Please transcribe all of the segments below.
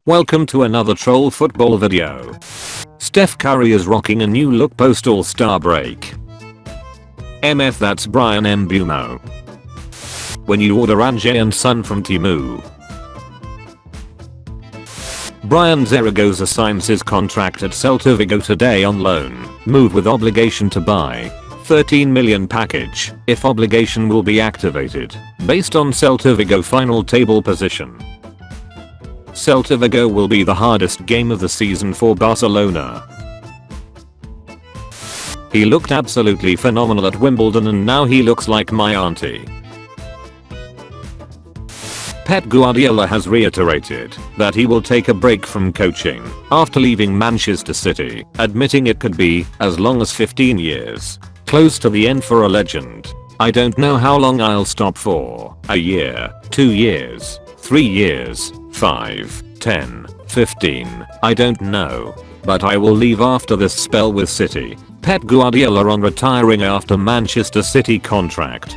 Welcome to another troll football video. Steph Curry is rocking a new look post All-Star break. MF that's Brian Mbumo. When you order Anjay and Son from Temu. Brian Zaragoza signs his contract at Celta Vigo today on loan, move with obligation to buy. 13 million package, if obligation will be activated, based on Celta Vigo final table position. Celta Vigo will be the hardest game of the season for Barcelona. He looked absolutely phenomenal at Wimbledon and now he looks like my auntie. Pep Guardiola has reiterated that he will take a break from coaching after leaving Manchester City, admitting it could be as long as 15 years. Close to the end for a legend. I don't know how long I'll stop for. A year, 2 years, 3 years, 5, 10, 15, I don't know. But I will leave after this spell with City. Pep Guardiola on retiring after Manchester City contract.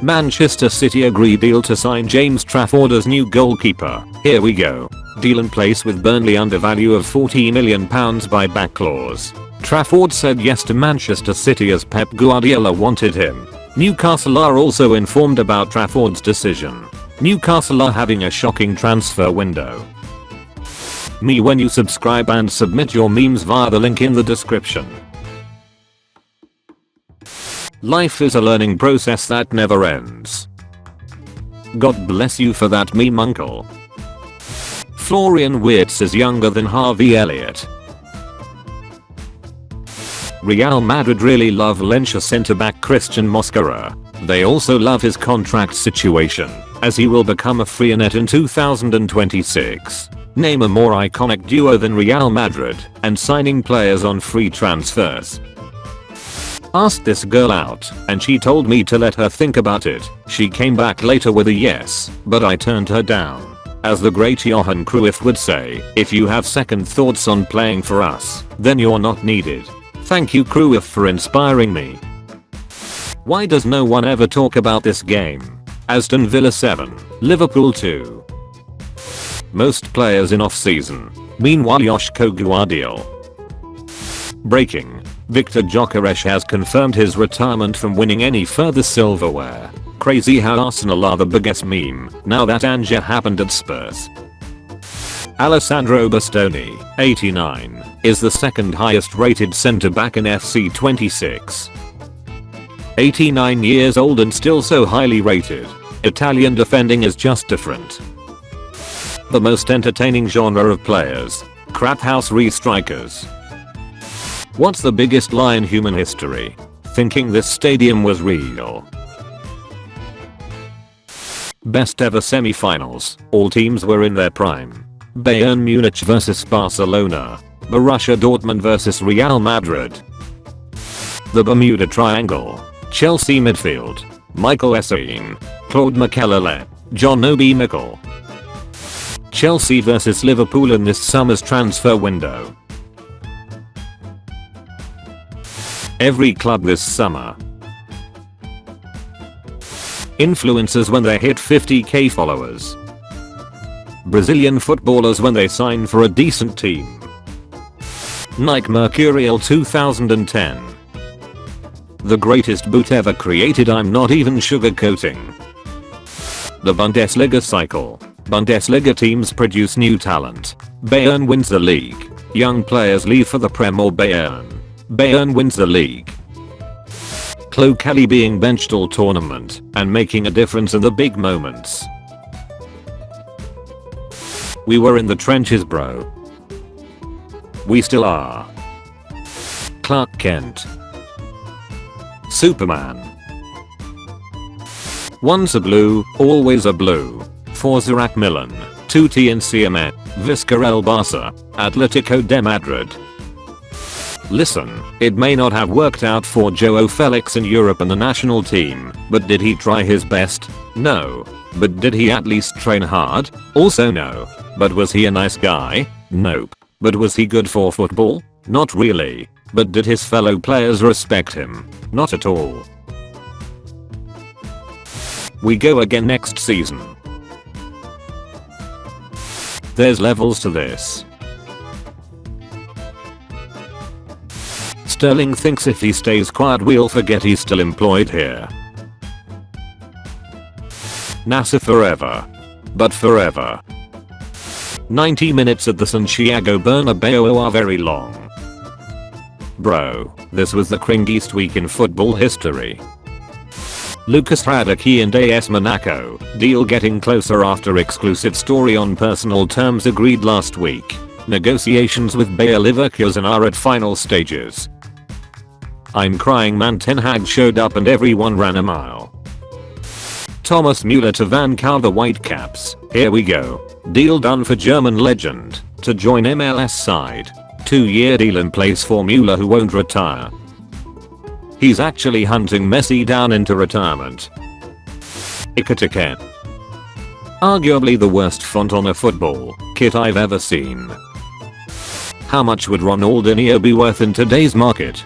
Manchester City agree deal to sign James Trafford as new goalkeeper. Here we go. Deal in place with Burnley under value of £40 million buyback clause. Trafford said yes to Manchester City as Pep Guardiola wanted him. Newcastle are also informed about Trafford's decision. Newcastle are having a shocking transfer window. Me when you subscribe and submit your memes via the link in the description. Life is a learning process that never ends. God bless you for that meme, uncle. Florian Wirtz is younger than Harvey Elliott. Real Madrid really love Valencia centre-back Christian Mosquera. They also love his contract situation, as he will become a free agent in 2026. Name a more iconic duo than Real Madrid and signing players on free transfers. Asked this girl out, and she told me to let her think about it. She came back later with a yes, but I turned her down. As the great Johan Cruyff would say, if you have second thoughts on playing for us, then you're not needed. Thank you Cruyff for inspiring me. Why does no one ever talk about this game? Aston Villa 7, Liverpool 2. Most players in off-season. Meanwhile Joshko Guardiola. Breaking. Victor Gjokeres has confirmed his retirement from winning any further silverware. Crazy how Arsenal are the biggest meme now that Anjay happened at Spurs. Alessandro Bastoni, 89, is the second highest rated centre back in FC 26. 89 years old and still so highly rated. Italian defending is just different. The most entertaining genre of players. Crap house re-strikers. What's the biggest lie in human history? Thinking this stadium was real. Best ever semi-finals. All teams were in their prime. Bayern Munich vs Barcelona. Borussia Dortmund vs Real Madrid. The Bermuda Triangle. Chelsea midfield. Michael Essien. Claude Makélélé. John Obi Mikel. Chelsea vs Liverpool in this summer's transfer window. Every club this summer. Influencers when they hit 50k followers. Brazilian footballers when they sign for a decent team. Nike Mercurial 2010. The greatest boot ever created, I'm not even sugarcoating. The Bundesliga cycle. Bundesliga teams produce new talent. Bayern wins the league. Young players leave for the Prem or Bayern. Bayern wins the league. Chloe Kelly being benched all tournament and making a difference in the big moments. We were in the trenches, bro. We still are. Clark Kent. Superman. Once a blue, always a blue. Forza AC Milan, Tutti Insieme, Vizcarra Barça, Atletico de Madrid. Listen, it may not have worked out for Joao Felix in Europe and the national team, but did he try his best? No. But did he at least train hard? Also no. But was he a nice guy? Nope. But was he good for football? Not really. But did his fellow players respect him? Not at all. We go again next season. There's levels to this. Sterling thinks if he stays quiet we'll forget he's still employed here. NASA forever. But forever. 90 minutes at the Santiago Bernabeu are very long. Bro, this was the cringiest week in football history. Lucas Radicki and AS Monaco deal getting closer after exclusive story on personal terms agreed last week. Negotiations with Bayer Leverkusen are at final stages. I'm crying man, Ten Hag showed up and everyone ran a mile. Thomas Müller to Van Gaal, the Whitecaps, here we go. Deal done for German legend to join MLS side. 2-year deal in place for Müller who won't retire. He's actually hunting Messi down into retirement. Gjokeres. Arguably the worst font on a football kit I've ever seen. How much would Ronaldinho be worth in today's market?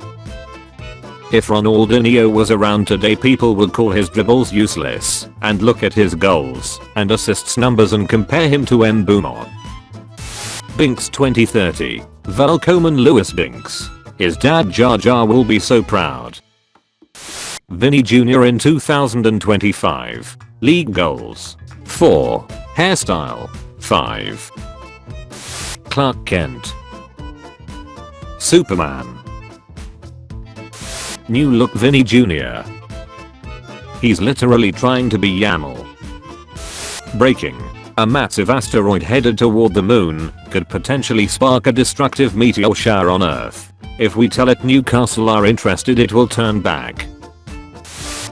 If Ronaldinho was around today people would call his dribbles useless and look at his goals and assists numbers and compare him to Mbeumo. Binks 2030. Velkomen Lewis Binks. His dad Jar Jar will be so proud. Vinny Jr. in 2025. League goals. 4. Hairstyle. 5. Clark Kent. Superman. New look Vinny Jr. He's literally trying to be YAML. Breaking. A massive asteroid headed toward the moon could potentially spark a destructive meteor shower on Earth. If we tell it Newcastle are interested it will turn back.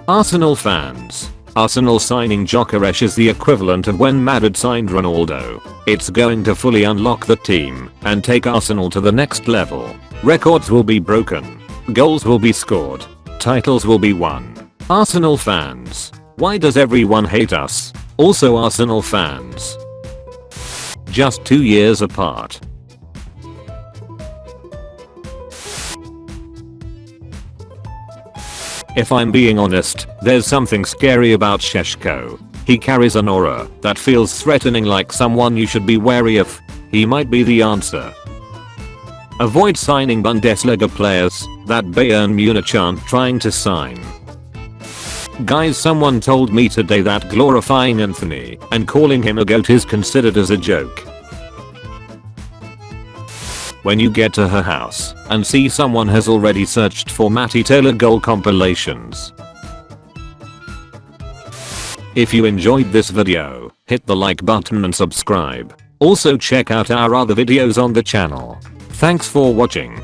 Arsenal fans. Arsenal signing Gjokeres is the equivalent of when Madrid signed Ronaldo. It's going to fully unlock the team and take Arsenal to the next level. Records will be broken. Goals will be scored. Titles will be won. Arsenal fans. Why does everyone hate us? Also Arsenal fans. Just 2 years apart. If I'm being honest, there's something scary about Šeško. He carries an aura that feels threatening, like someone you should be wary of. He might be the answer. Avoid signing Bundesliga players that Bayern Munich aren't trying to sign. Guys, someone told me today that glorifying Anthony and calling him a goat is considered as a joke. When you get to her house and see someone has already searched for Matty Taylor goal compilations. If you enjoyed this video, hit the like button and subscribe. Also check out our other videos on the channel. Thanks for watching.